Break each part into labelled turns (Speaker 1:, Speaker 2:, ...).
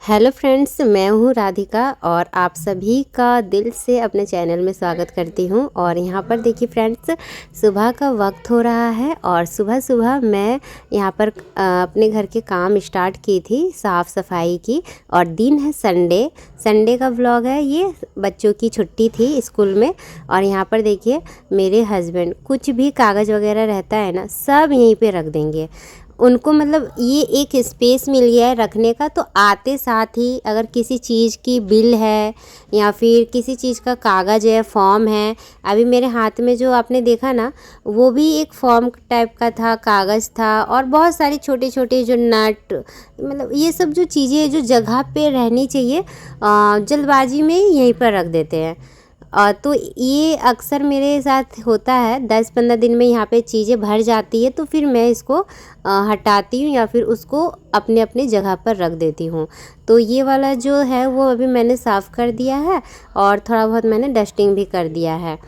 Speaker 1: Hello friends, मैं हूँ राधिका और आप सभी का दिल से अपने चैनल में स्वागत करती हूँ। और यहाँ पर देखिए फ्रेंड्स, सुबह का वक्त हो रहा है और सुबह सुबह मैं यहाँ पर अपने घर के काम स्टार्ट की थी, साफ़ सफाई की। और दिन है संडे का व्लॉग है ये। बच्चों की छुट्टी थी स्कूल में। और यहाँ पर देखिए मेरे हस्बैंड कुछ भी कागज़ वगैरह रहता है ना, सब यहीं पे रख देंगे। उनको मतलब ये एक स्पेस मिल गया है रखने का। तो आते साथ ही अगर किसी चीज़ की बिल है या फिर किसी चीज़ का कागज़ है, फॉर्म है। अभी मेरे हाथ में जो आपने देखा ना, वो भी एक फॉर्म टाइप का था, कागज़ था। और बहुत सारी छोटे छोटे जो नट, मतलब ये सब जो चीज़ें जो जगह पे रहनी चाहिए, जल्दबाजी में यहीं पर रख देते हैं। तो ये अक्सर मेरे साथ होता है। 10-15 दिन में यहाँ पे चीज़ें भर जाती है, तो फिर मैं इसको हटाती हूँ या फिर उसको अपने अपने जगह पर रख देती हूँ। तो ये वाला जो है वो अभी मैंने साफ़ कर दिया है और थोड़ा बहुत मैंने डस्टिंग भी कर दिया है।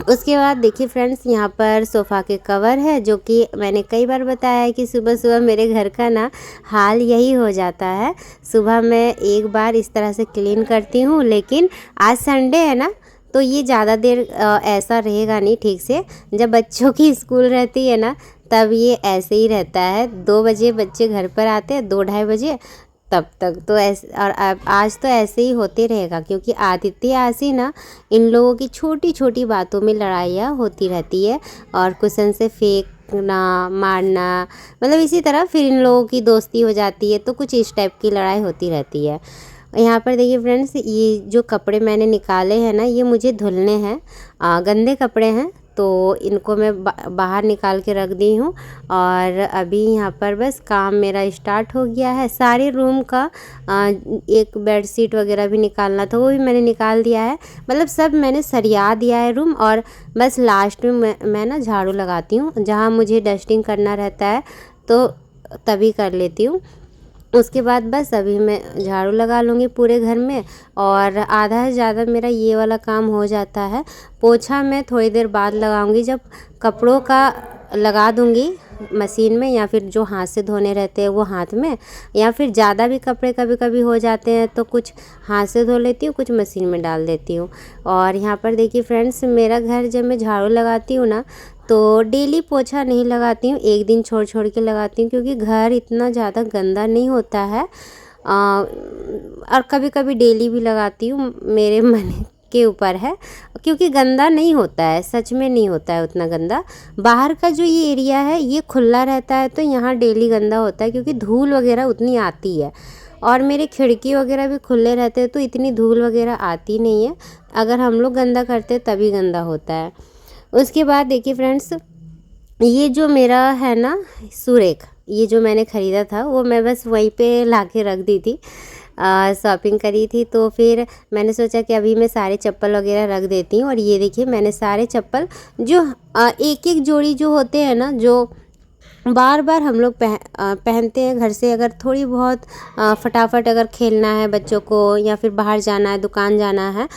Speaker 1: उसके बाद देखिए फ्रेंड्स, यहाँ पर सोफ़ा के कवर है, जो कि मैंने कई बार बताया है कि सुबह सुबह मेरे घर का ना हाल यही हो जाता है। सुबह मैं एक बार इस तरह से क्लीन करती हूँ, लेकिन आज संडे है ना, तो ये ज़्यादा देर ऐसा रहेगा नहीं ठीक से। जब बच्चों की स्कूल रहती है ना, तब ये ऐसे ही रहता है। 2 बजे बच्चे घर पर आते हैं, 2-2:30 बजे, तब तक तो ऐसे। और अब आज तो ऐसे ही होते रहेगा, क्योंकि आदित्य आसी ना, इन लोगों की छोटी छोटी बातों में लड़ाइयाँ होती रहती है। और कुशन से फेंकना, मारना, मतलब इसी तरह फिर इन लोगों की दोस्ती हो जाती है, तो कुछ इस टाइप की लड़ाई होती रहती है। यहाँ पर देखिए फ्रेंड्स, ये जो कपड़े मैंने निकाले हैं ना, ये मुझे धुलने हैं। गंदे कपड़े हैं, तो इनको मैं बाहर निकाल के रख दी हूँ। और अभी यहाँ पर बस काम मेरा स्टार्ट हो गया है। सारे रूम का एक बेडशीट वगैरह भी निकालना था, वो भी मैंने निकाल दिया है। मतलब सब मैंने सरिया दिया है रूम। और बस लास्ट में मैं ना झाड़ू लगाती हूँ, जहाँ मुझे डस्टिंग करना रहता है तो तभी कर लेती हूँ। उसके बाद बस अभी मैं झाड़ू लगा लूँगी पूरे घर में, और आधा से ज़्यादा मेरा ये वाला काम हो जाता है। पोछा मैं थोड़ी देर बाद लगाऊंगी, जब कपड़ों का लगा दूंगी मशीन में, या फिर जो हाथ से धोने रहते हैं वो हाथ में। या फिर ज़्यादा भी कपड़े कभी कभी हो जाते हैं तो कुछ हाथ से धो लेती हूँ, कुछ मशीन में डाल देती हूँ। और यहाँ पर देखिए फ्रेंड्स, मेरा घर जब मैं झाड़ू लगाती हूँ ना, तो डेली पोछा नहीं लगाती हूँ, एक दिन छोड़ छोड़ के लगाती हूँ, क्योंकि घर इतना ज़्यादा गंदा नहीं होता है। और कभी कभी डेली भी लगाती हूँ, मेरे मन के ऊपर है। क्योंकि गंदा नहीं होता है, सच में नहीं होता है उतना गंदा। बाहर का जो ये एरिया है ये खुला रहता है, तो यहाँ डेली गंदा होता है, क्योंकि धूल वगैरह उतनी आती है। और मेरे खिड़की वगैरह भी खुले रहते हैं, तो इतनी धूल वगैरह आती नहीं है। अगर हम लोग गंदा करते हैं तभी गंदा होता है। उसके बाद देखिए फ्रेंड्स, ये जो मेरा है ना सुरेख, ये जो मैंने ख़रीदा था, वो मैं बस वहीं पे ला के रख दी थी। शॉपिंग करी थी, तो फिर मैंने सोचा कि अभी मैं सारे चप्पल वगैरह रख देती हूँ। और ये देखिए मैंने सारे चप्पल जो एक एक जोड़ी जो होते हैं ना, जो बार बार हम लोग पहनते हैं घर से, अगर थोड़ी बहुत फटाफट अगर खेलना है बच्चों को, या फिर बाहर जाना है, दुकान जाना है,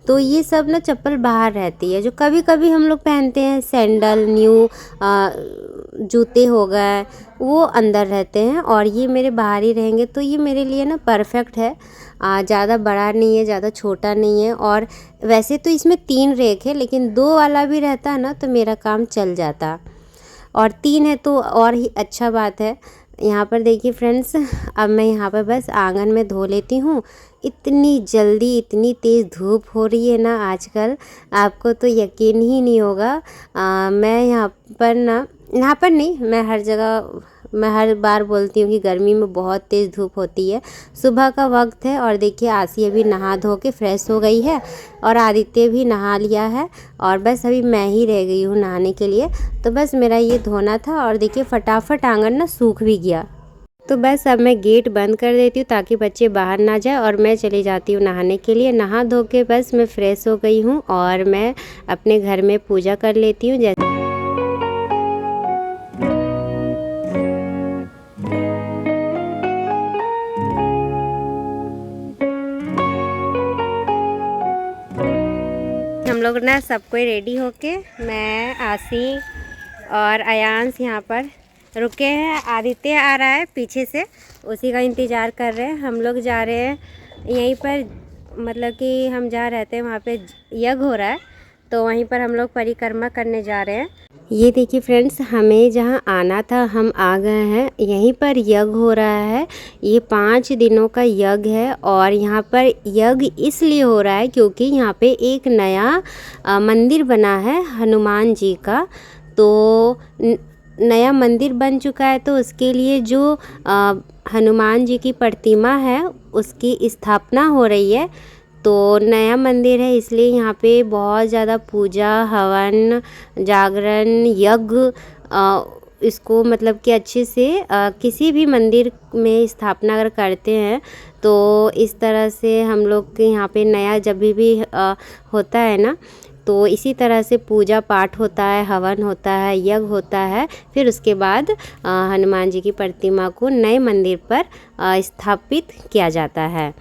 Speaker 1: तो ये सब ना चप्पल बाहर रहती है। जो कभी कभी हम लोग पहनते हैं, सैंडल, न्यू जूते हो गए, वो अंदर रहते हैं। और ये मेरे बाहर ही रहेंगे, तो ये मेरे लिए ना परफेक्ट है। ज़्यादा बड़ा नहीं है, ज़्यादा छोटा नहीं है। और वैसे तो इसमें 3 रेक है, लेकिन 2 वाला भी रहता ना तो मेरा काम चल जाता। और 3 है तो और ही अच्छा बात है। यहाँ पर देखिए फ्रेंड्स, अब मैं यहाँ पर बस आंगन में धो लेती हूँ। इतनी जल्दी इतनी तेज़ धूप हो रही है ना आजकल, आपको तो यकीन ही नहीं होगा। मैं यहाँ पर ना, यहाँ पर नहीं, मैं हर बार बोलती हूँ कि गर्मी में बहुत तेज़ धूप होती है। सुबह का वक्त है और देखिए आसी अभी नहा धो के फ्रेश हो गई है, और आदित्य भी नहा लिया है। और बस अभी मैं ही रह गई हूँ नहाने के लिए। तो बस मेरा ये धोना था, और देखिए फटाफट आंगन ना सूख भी गया। तो बस अब मैं गेट बंद कर देती हूँ, ताकि बच्चे बाहर ना जाए, और मैं चली जाती हूँ नहाने के लिए। नहा धो के बस मैं फ़्रेश हो गई हूँ, और मैं अपने घर में पूजा कर लेती हूँ। जैसे हम लोग ना सब कोई रेडी होके, मैं, आसी और अयांश यहाँ पर रुके हैं। आदित्य आ रहा है पीछे से, उसी का इंतज़ार कर रहे हैं। हम लोग जा रहे हैं यहीं पर, मतलब कि हम जहाँ रहते हैं वहाँ पे यज्ञ हो रहा है, तो वहीं पर हम लोग परिक्रमा करने जा रहे हैं। ये देखिए फ्रेंड्स, हमें जहाँ आना था हम आ गए हैं। यहीं पर यज्ञ हो रहा है। ये 5 दिनों का यज्ञ है और यहाँ पर यज्ञ इसलिए हो रहा है क्योंकि यहाँ पे एक नया मंदिर बना है हनुमान जी का। तो नया मंदिर बन चुका है, तो उसके लिए जो हनुमान जी की प्रतिमा है उसकी स्थापना हो रही है। तो नया मंदिर है इसलिए यहाँ पे बहुत ज़्यादा पूजा, हवन, जागरण, यज्ञ इसको मतलब कि अच्छे से किसी भी मंदिर में स्थापना अगर करते हैं तो इस तरह से हम लोग के यहाँ पे नया जब भी होता है ना, तो इसी तरह से पूजा पाठ होता है, हवन होता है, यज्ञ होता है। फिर उसके बाद हनुमान जी की प्रतिमा को नए मंदिर पर स्थापित किया जाता है।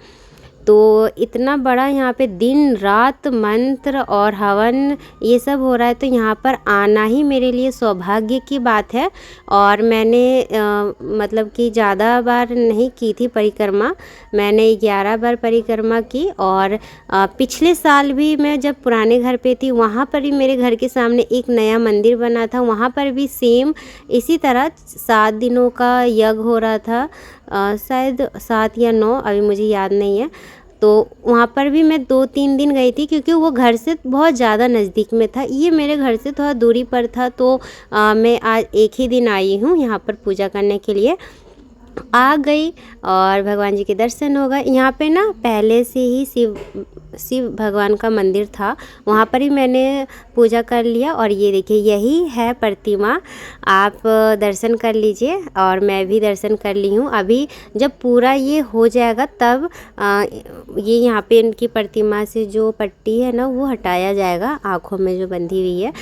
Speaker 1: तो इतना बड़ा यहाँ पे दिन रात मंत्र और हवन ये सब हो रहा है, तो यहाँ पर आना ही मेरे लिए सौभाग्य की बात है। और मैंने मतलब कि ज़्यादा बार नहीं की थी परिक्रमा, मैंने 11 बार परिक्रमा की। और पिछले साल भी मैं जब पुराने घर पे थी वहाँ पर भी मेरे घर के सामने एक नया मंदिर बना था, वहाँ पर भी सेम इसी तरह 7 दिनों का यज्ञ हो रहा था। शायद 7 या 9, अभी मुझे याद नहीं है। तो वहाँ पर भी मैं 2-3 दिन गई थी क्योंकि वो घर से बहुत ज़्यादा नज़दीक में था। ये मेरे घर से थोड़ा दूरी पर था, तो मैं आज एक ही दिन आई हूँ यहाँ पर पूजा करने के लिए। आ गई और भगवान जी के दर्शन हो गए। यहाँ पे ना पहले से ही शिव भगवान का मंदिर था, वहाँ पर ही मैंने पूजा कर लिया। और ये देखिए यही है प्रतिमा, आप दर्शन कर लीजिए और मैं भी दर्शन कर ली हूँ। अभी जब पूरा ये हो जाएगा तब ये यहाँ पे इनकी प्रतिमा से जो पट्टी है ना वो हटाया जाएगा, आँखों में जो बंधी हुई है।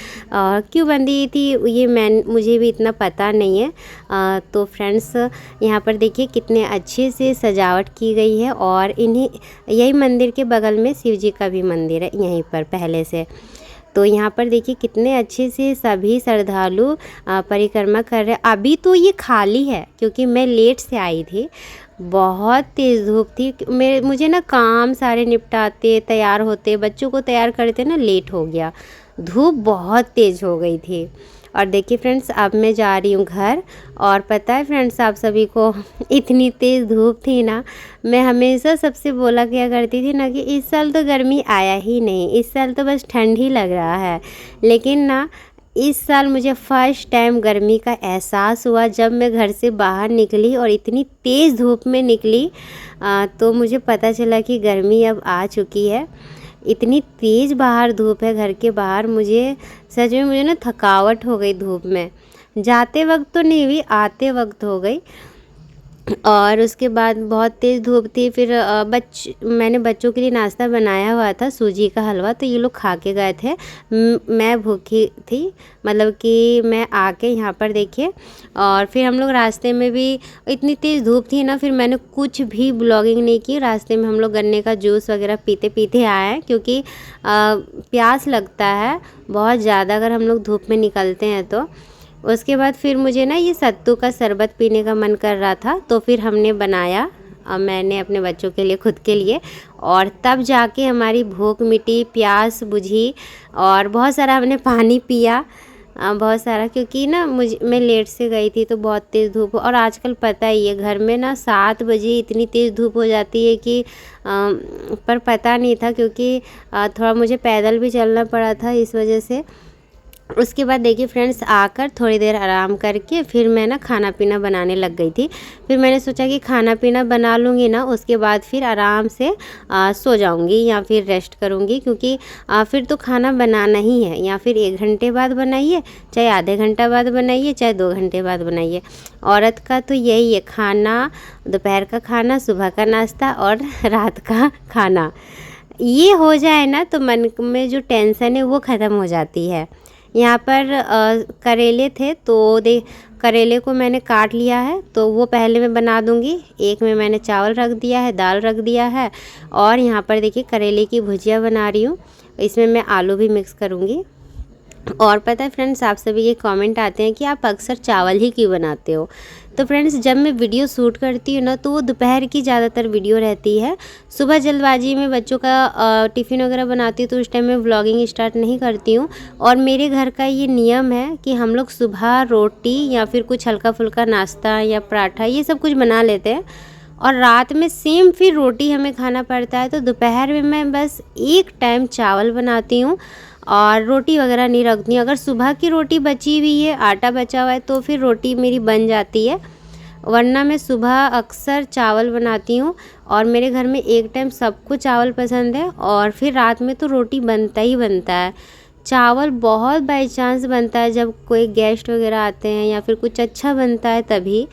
Speaker 1: क्यों बंधी हुई थी ये मुझे भी इतना पता नहीं है। तो फ्रेंड्स यहाँ पर देखिए कितने अच्छे से सजावट की गई है। और यही मंदिर के बगल में शिव जी का भी मंदिर है यहीं पर पहले से। तो यहाँ पर देखिए कितने अच्छे से सभी श्रद्धालु परिक्रमा कर रहे हैं। अभी तो ये खाली है क्योंकि मैं लेट से आई थी, बहुत तेज़ धूप थी। मुझे ना काम सारे निपटाते, तैयार होते, बच्चों को तैयार करते ना लेट हो गया, धूप बहुत तेज़ हो गई थी। और देखिए फ्रेंड्स अब मैं जा रही हूँ घर। और पता है फ्रेंड्स आप सभी को, इतनी तेज़ धूप थी ना, मैं हमेशा सबसे बोला किया करती थी ना कि इस साल तो गर्मी आया ही नहीं, इस साल तो बस ठंड ही लग रहा है। लेकिन ना इस साल मुझे फ़र्स्ट टाइम गर्मी का एहसास हुआ जब मैं घर से बाहर निकली और इतनी तेज़ धूप में निकली। तो मुझे पता चला कि गर्मी अब आ चुकी है। इतनी तेज़ बाहर धूप है घर के बाहर, मुझे सच में मुझे ना थकावट हो गई धूप में। जाते वक्त तो नहीं हुई, आते वक्त हो गई। और उसके बाद बहुत तेज़ धूप थी। फिर मैंने बच्चों के लिए नाश्ता बनाया हुआ था, सूजी का हलवा, तो ये लोग खा के गए थे। मैं भूखी थी, मतलब कि मैं आके यहाँ पर देखिए। और फिर हम लोग रास्ते में भी, इतनी तेज़ धूप थी ना, फिर मैंने कुछ भी ब्लॉगिंग नहीं की। रास्ते में हम लोग गन्ने का जूस वगैरह पीते पीते आए हैं क्योंकि प्यास लगता है बहुत ज़्यादा अगर हम लोग धूप में निकलते हैं तो। उसके बाद फिर मुझे ना ये सत्तू का शरबत पीने का मन कर रहा था, तो फिर हमने बनाया, मैंने अपने बच्चों के लिए, खुद के लिए। और तब जाके हमारी भूख मिटी, प्यास बुझी और बहुत सारा हमने पानी पिया, बहुत सारा, क्योंकि ना मैं लेट से गई थी तो बहुत तेज़ धूप। और आजकल पता ही है घर में ना 7 बजे इतनी तेज़ धूप हो जाती है कि पर पता नहीं था क्योंकि थोड़ा मुझे पैदल भी चलना पड़ा था इस वजह से। उसके बाद देखिए फ्रेंड्स आकर थोड़ी देर आराम करके फिर मैं ना खाना पीना बनाने लग गई थी। फिर मैंने सोचा कि खाना पीना बना लूँगी ना, उसके बाद फिर आराम से सो जाऊँगी या फिर रेस्ट करूँगी, क्योंकि फिर तो खाना बनाना ही है। या फिर 1 घंटे बाद बनाइए, चाहे आधे घंटा बाद बनाइए, चाहे 2 घंटे बाद बनाइए। औरत का तो यही है, खाना, दोपहर का खाना, सुबह का नाश्ता और रात का खाना। ये हो जाए ना तो मन में जो टेंशन है वो ख़त्म हो जाती है। यहाँ पर करेले थे तो करेले को मैंने काट लिया है, तो वो पहले मैं बना दूँगी। एक में मैंने चावल रख दिया है, दाल रख दिया है। और यहाँ पर देखिए करेले की भुजिया बना रही हूँ, इसमें मैं आलू भी मिक्स करूँगी। और पता है फ्रेंड्स, आप सभी ये कमेंट आते हैं कि आप अक्सर चावल ही क्यों बनाते हो। तो फ्रेंड्स, जब मैं वीडियो शूट करती हूँ ना, तो वो दोपहर की ज़्यादातर वीडियो रहती है। सुबह जल्दबाजी में बच्चों का टिफ़िन वगैरह बनाती हूँ, तो उस टाइम मैं व्लॉगिंग स्टार्ट नहीं करती हूँ। और मेरे घर का ये नियम है कि हम लोग सुबह रोटी या फिर कुछ हल्का फुल्का नाश्ता या पराठा ये सब कुछ बना लेते हैं, और रात में सेम फिर रोटी हमें खाना पड़ता है। तो दोपहर में मैं बस एक टाइम चावल बनाती हूँ और रोटी वगैरह नहीं रखती हूँ। अगर सुबह की रोटी बची हुई है, आटा बचा हुआ है, तो फिर रोटी मेरी बन जाती है, वरना मैं सुबह अक्सर चावल बनाती हूँ। और मेरे घर में एक टाइम सबको चावल पसंद है, और फिर रात में तो रोटी बनता ही बनता है। चावल बहुत बाई चांस बनता है जब कोई गेस्ट वगैरह आते हैं या फिर कुछ अच्छा बनता है तभी।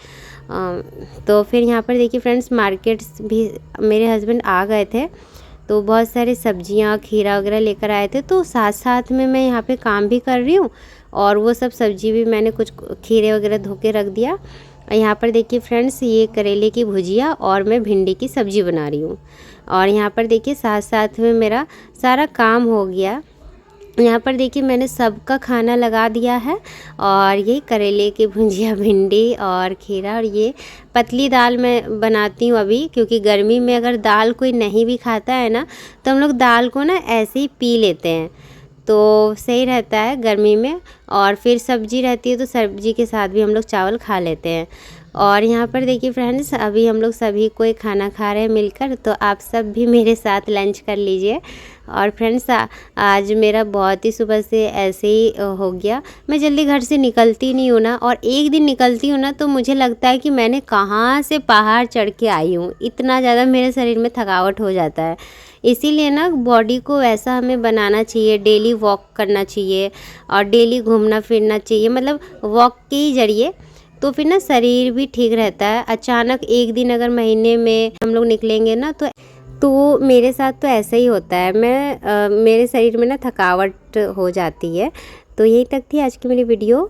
Speaker 1: तो फिर यहाँ पर देखिए फ्रेंड्स, मार्केट भी मेरे हस्बैंड आ गए थे, तो बहुत सारे सब्जियां खीरा वगैरह लेकर आए थे। तो साथ साथ में मैं यहाँ पे काम भी कर रही हूँ, और वो सब सब्जी भी मैंने कुछ खीरे वगैरह धो के रख दिया। और यहाँ पर देखिए फ्रेंड्स, ये करेले की भुजिया और मैं भिंडी की सब्ज़ी बना रही हूँ। और यहाँ पर देखिए साथ साथ में मेरा सारा काम हो गया। यहाँ पर देखिए मैंने सबका खाना लगा दिया है, और ये करेले की भुजिया, भिंडी और खीरा, और ये पतली दाल मैं बनाती हूँ अभी, क्योंकि गर्मी में अगर दाल कोई नहीं भी खाता है ना, तो हम लोग दाल को ना ऐसे ही पी लेते हैं, तो सही रहता है गर्मी में। और फिर सब्जी रहती है, तो सब्जी के साथ भी हम लोग चावल खा लेते हैं। और यहाँ पर देखिए फ्रेंड्स, अभी हम लोग सभी कोई खाना खा रहे हैं मिलकर, तो आप सब भी मेरे साथ लंच कर लीजिए। और फ्रेंड्स, आज मेरा बहुत ही सुबह से ऐसे ही हो गया। मैं जल्दी घर से निकलती नहीं हूँ ना, और एक दिन निकलती हूँ ना, तो मुझे लगता है कि मैंने कहाँ से पहाड़ चढ़ के आई हूँ, इतना ज़्यादा मेरे शरीर में थकावट हो जाता है। इसीलिए ना बॉडी को वैसा हमें बनाना चाहिए, डेली वॉक करना चाहिए और डेली घूमना फिरना चाहिए, मतलब वॉक के ही जरिए, तो फिर ना शरीर भी ठीक रहता है। अचानक एक दिन अगर महीने में हम लोग निकलेंगे ना, तो मेरे साथ तो ऐसा ही होता है, मेरे शरीर में ना थकावट हो जाती है। तो यही तक थी आज की मेरी वीडियो।